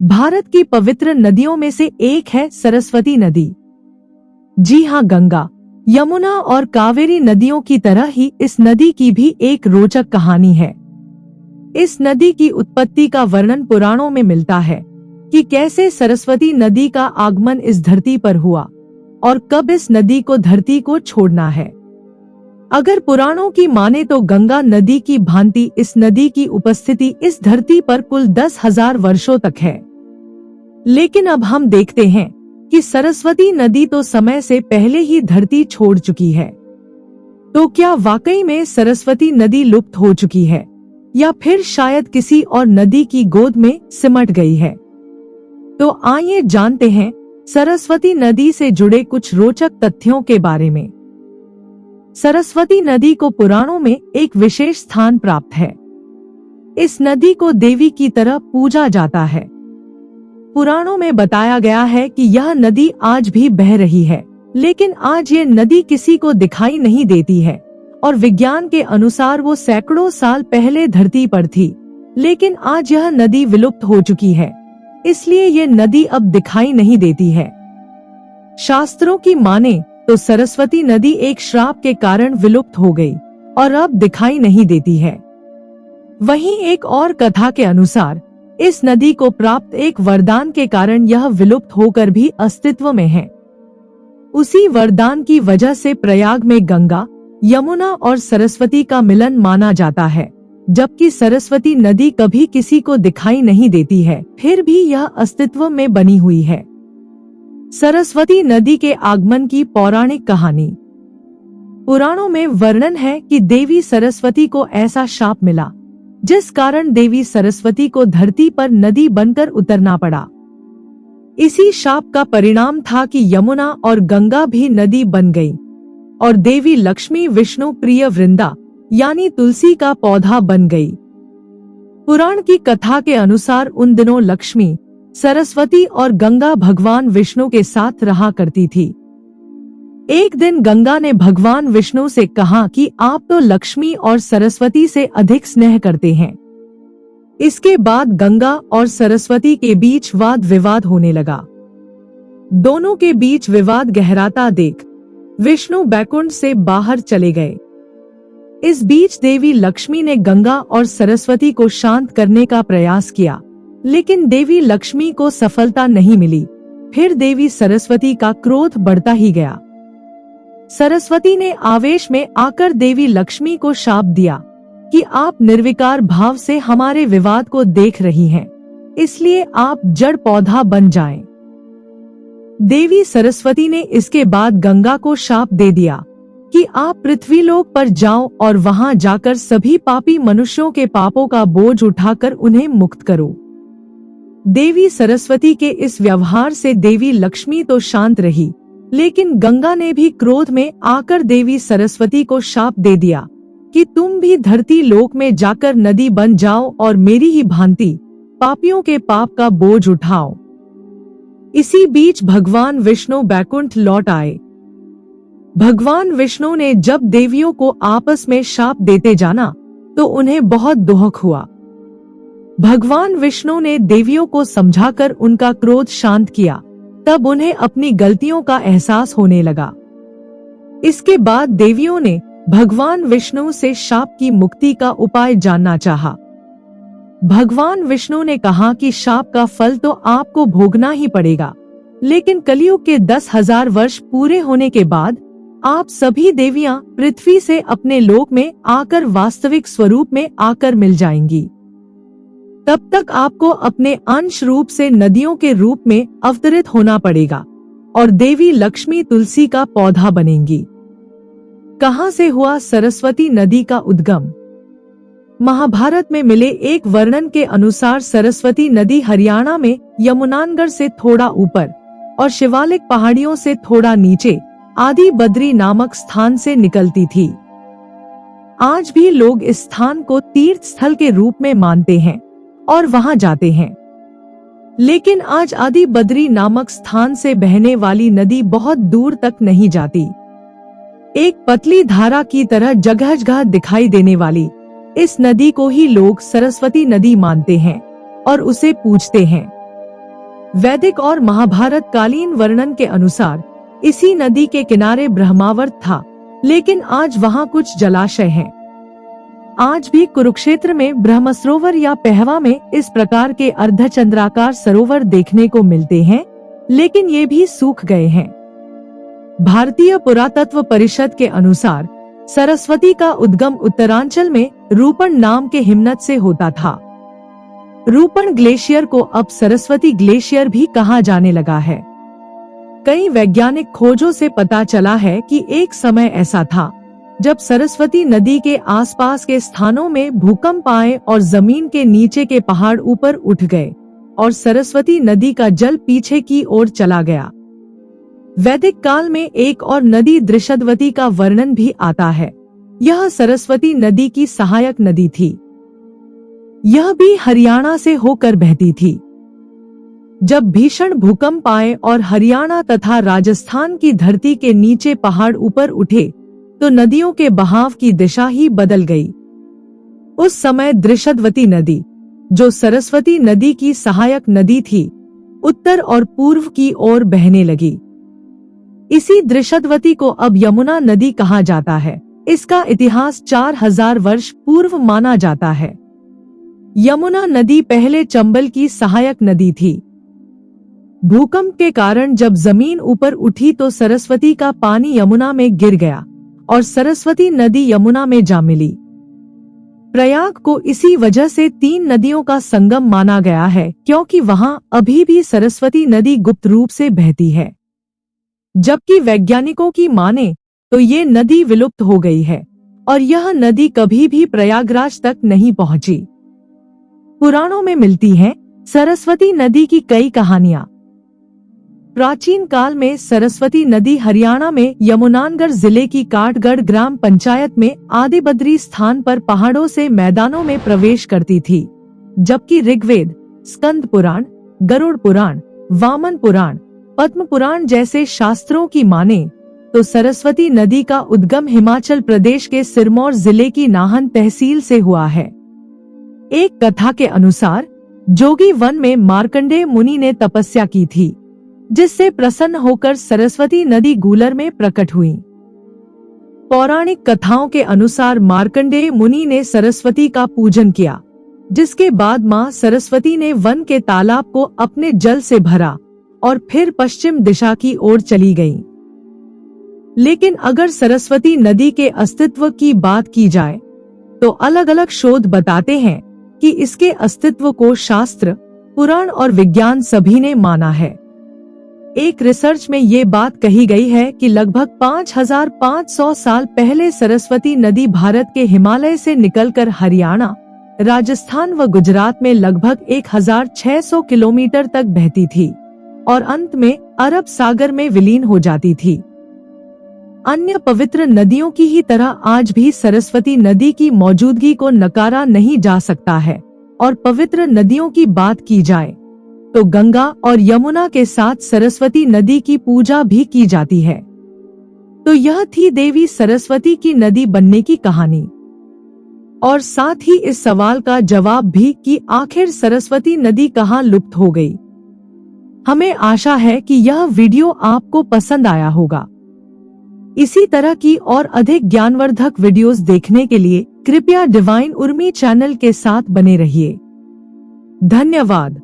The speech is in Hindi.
भारत की पवित्र नदियों में से एक है सरस्वती नदी। जी हाँ, गंगा, यमुना और कावेरी नदियों की तरह ही इस नदी की भी एक रोचक कहानी है। इस नदी की उत्पत्ति का वर्णन पुराणों में मिलता है कि कैसे सरस्वती नदी का आगमन इस धरती पर हुआ और कब इस नदी को धरती को छोड़ना है। अगर पुराणों की माने तो गंगा नदी की भांति इस नदी की उपस्थिति इस धरती पर कुल 10,000 वर्षों तक है। लेकिन अब हम देखते हैं कि सरस्वती नदी तो समय से पहले ही धरती छोड़ चुकी है। तो क्या वाकई में सरस्वती नदी लुप्त हो चुकी है या फिर शायद किसी और नदी की गोद में सिमट गई है? तो आइए जानते हैं सरस्वती नदी से जुड़े कुछ रोचक तथ्यों के बारे में। सरस्वती नदी को पुराणों में एक विशेष स्थान प्राप्त है। इस नदी को देवी की तरह पूजा जाता है। पुराणों में बताया गया है कि यह नदी आज भी बह रही है, लेकिन आज ये नदी किसी को दिखाई नहीं देती है और विज्ञान के अनुसार वो सैकड़ों साल पहले धरती पर थी, लेकिन आज यह नदी विलुप्त हो चुकी है, इसलिए ये नदी अब दिखाई नहीं देती है। शास्त्रों की माने तो सरस्वती नदी एक श्राप के कारण विलुप्त हो गई और अब दिखाई नहीं देती है। वहीं एक और कथा के अनुसार इस नदी को प्राप्त एक वरदान के कारण यह विलुप्त होकर भी अस्तित्व में है। उसी वरदान की वजह से प्रयाग में गंगा, यमुना और सरस्वती का मिलन माना जाता है। जबकि सरस्वती नदी कभी किसी को दिखाई नहीं देती है, फिर भी यह अस्तित्व में बनी हुई है। सरस्वती नदी के आगमन की पौराणिक कहानी। पुराणों में वर्णन है कि देवी सरस्वती को ऐसा शाप मिला जिस कारण देवी सरस्वती को धरती पर नदी बनकर उतरना पड़ा। इसी शाप का परिणाम था कि यमुना और गंगा भी नदी बन गई और देवी लक्ष्मी विष्णु प्रिय वृंदा यानी तुलसी का पौधा बन गई। पुराण की कथा के अनुसार उन दिनों लक्ष्मी, सरस्वती और गंगा भगवान विष्णु के साथ रहा करती थी। एक दिन गंगा ने भगवान विष्णु से कहा कि आप तो लक्ष्मी और सरस्वती से अधिक स्नेह करते हैं। इसके बाद गंगा और सरस्वती के बीच वाद विवाद होने लगा। दोनों के बीच विवाद गहराता देख विष्णु बैकुंठ से बाहर चले गए। इस बीच देवी लक्ष्मी ने गंगा और सरस्वती को शांत करने का प्रयास किया, लेकिन देवी लक्ष्मी को सफलता नहीं मिली। फिर देवी सरस्वती का क्रोध बढ़ता ही गया। सरस्वती ने आवेश में आकर देवी लक्ष्मी को शाप दिया कि आप निर्विकार भाव से हमारे विवाद को देख रही हैं, इसलिए आप जड़ पौधा बन जाएं। देवी सरस्वती ने इसके बाद गंगा को शाप दे दिया कि आप पृथ्वीलोक पर जाओ और वहां जाकर सभी पापी मनुष्यों के पापों का बोझ उठाकर उन्हें मुक्त करो। देवी सरस्वती के इस व्यवहार से देवी लक्ष्मी तो शांत रही, लेकिन गंगा ने भी क्रोध में आकर देवी सरस्वती को शाप दे दिया कि तुम भी धरती लोक में जाकर नदी बन जाओ और मेरी ही भांति पापियों के पाप का बोझ उठाओ। इसी बीच भगवान विष्णु बैकुंठ लौट आए। भगवान विष्णु ने जब देवियों को आपस में शाप देते जाना तो उन्हें बहुत दुख हुआ। भगवान विष्णु ने देवियों को समझाकर उनका क्रोध शांत किया। तब उन्हें अपनी गलतियों का एहसास होने लगा। इसके बाद देवियों ने भगवान विष्णु से शाप की मुक्ति का उपाय जानना चाहा। भगवान विष्णु ने कहा कि शाप का फल तो आपको भोगना ही पड़ेगा, लेकिन कलयुग के 10,000 वर्ष पूरे होने के बाद आप सभी देवियां पृथ्वी से अपने लोक में आकर वास्तविक स्वरूप में आकर मिल जाएंगी। तब तक आपको अपने अंश रूप से नदियों के रूप में अवतरित होना पड़ेगा और देवी लक्ष्मी तुलसी का पौधा बनेंगी। कहां से हुआ सरस्वती नदी का उद्गम? महाभारत में मिले एक वर्णन के अनुसार सरस्वती नदी हरियाणा में यमुनानगर से थोड़ा ऊपर और शिवालिक पहाड़ियों से थोड़ा नीचे आदि बद्री नामक स्थान से निकलती थी। आज भी लोग इस स्थान को तीर्थ स्थल के रूप में मानते हैं और वहां जाते हैं। लेकिन आज आदि बद्री नामक स्थान से बहने वाली नदी बहुत दूर तक नहीं जाती। एक पतली धारा की तरह जगह जगह दिखाई देने वाली इस नदी को ही लोग सरस्वती नदी मानते हैं और उसे पूजते हैं। वैदिक और महाभारत कालीन वर्णन के अनुसार इसी नदी के किनारे ब्रह्मावर्त था, लेकिन आज वहाँ कुछ जलाशय हैं। आज भी कुरुक्षेत्र में ब्रह्मसरोवर या पहवा में इस प्रकार के अर्धचंद्राकार सरोवर देखने को मिलते हैं, लेकिन ये भी सूख गए हैं। भारतीय पुरातत्व परिषद के अनुसार सरस्वती का उद्गम उत्तरांचल में रूपण नाम के हिमनद से होता था। रूपण ग्लेशियर को अब सरस्वती ग्लेशियर भी कहा जाने लगा है। कई वैज्ञानिक खोजों से पता चला है कि एक समय ऐसा था जब सरस्वती नदी के आसपास के स्थानों में भूकंप आए और जमीन के नीचे के पहाड़ ऊपर उठ गए और सरस्वती नदी का जल पीछे की ओर चला गया। वैदिक काल में एक और नदी दृषद्वती का वर्णन भी आता है। यह सरस्वती नदी की सहायक नदी थी। यह भी हरियाणा से होकर बहती थी। जब भीषण भूकंप आए और हरियाणा तथा राजस्थान की धरती के नीचे पहाड़ ऊपर उठे तो नदियों के बहाव की दिशा ही बदल गई। उस समय दृषद्वती नदी, जो सरस्वती नदी की सहायक नदी थी, उत्तर और पूर्व की ओर बहने लगी। इसी दृषद्वती को अब यमुना नदी कहा जाता है। इसका इतिहास 4000 वर्ष पूर्व माना जाता है। यमुना नदी पहले चंबल की सहायक नदी थी। भूकंप के कारण जब जमीन ऊपर उठी तो सरस्वती का पानी यमुना में गिर गया और सरस्वती नदी यमुना में जा मिली। प्रयाग को इसी वजह से 3 नदियों का संगम माना गया है, क्योंकि वहां अभी भी सरस्वती नदी गुप्त रूप से बहती है। जबकि वैज्ञानिकों की माने तो ये नदी विलुप्त हो गई है और यह नदी कभी भी प्रयागराज तक नहीं पहुंची। पुराणों में मिलती हैं सरस्वती नदी की कई कहानियां। प्राचीन काल में सरस्वती नदी हरियाणा में यमुनानगर जिले की काठगढ़ ग्राम पंचायत में आदिबद्री स्थान पर पहाड़ों से मैदानों में प्रवेश करती थी। जबकि ऋग्वेद, स्कंद पुराण, गरुड़ पुराण, वामन पुराण, पद्म पुराण जैसे शास्त्रों की माने तो सरस्वती नदी का उद्गम हिमाचल प्रदेश के सिरमौर जिले की नाहन तहसील से हुआ है। एक कथा के अनुसार जोगी वन में मार्कंडेय मुनि ने तपस्या की थी, जिससे प्रसन्न होकर सरस्वती नदी गूलर में प्रकट हुई। पौराणिक कथाओं के अनुसार मार्कंडेय मुनि ने सरस्वती का पूजन किया, जिसके बाद मां सरस्वती ने वन के तालाब को अपने जल से भरा और फिर पश्चिम दिशा की ओर चली गईं। लेकिन अगर सरस्वती नदी के अस्तित्व की बात की जाए तो अलग अलग शोध बताते हैं कि इसके अस्तित्व को शास्त्र, पुराण और विज्ञान सभी ने माना है। एक रिसर्च में ये बात कही गई है कि लगभग 5500 साल पहले सरस्वती नदी भारत के हिमालय से निकलकर हरियाणा, राजस्थान व गुजरात में लगभग 1600 किलोमीटर तक बहती थी और अंत में अरब सागर में विलीन हो जाती थी। अन्य पवित्र नदियों की ही तरह आज भी सरस्वती नदी की मौजूदगी को नकारा नहीं जा सकता है और पवित्र नदियों की बात की जाए तो गंगा और यमुना के साथ सरस्वती नदी की पूजा भी की जाती है। तो यह थी देवी सरस्वती की नदी बनने की कहानी और साथ ही इस सवाल का जवाब भी कि आखिर सरस्वती नदी कहाँ लुप्त हो गई। हमें आशा है कि यह वीडियो आपको पसंद आया होगा। इसी तरह की और अधिक ज्ञानवर्धक वीडियोस देखने के लिए कृपया डिवाइन उर्मी चैनल के साथ बने रहिए। धन्यवाद।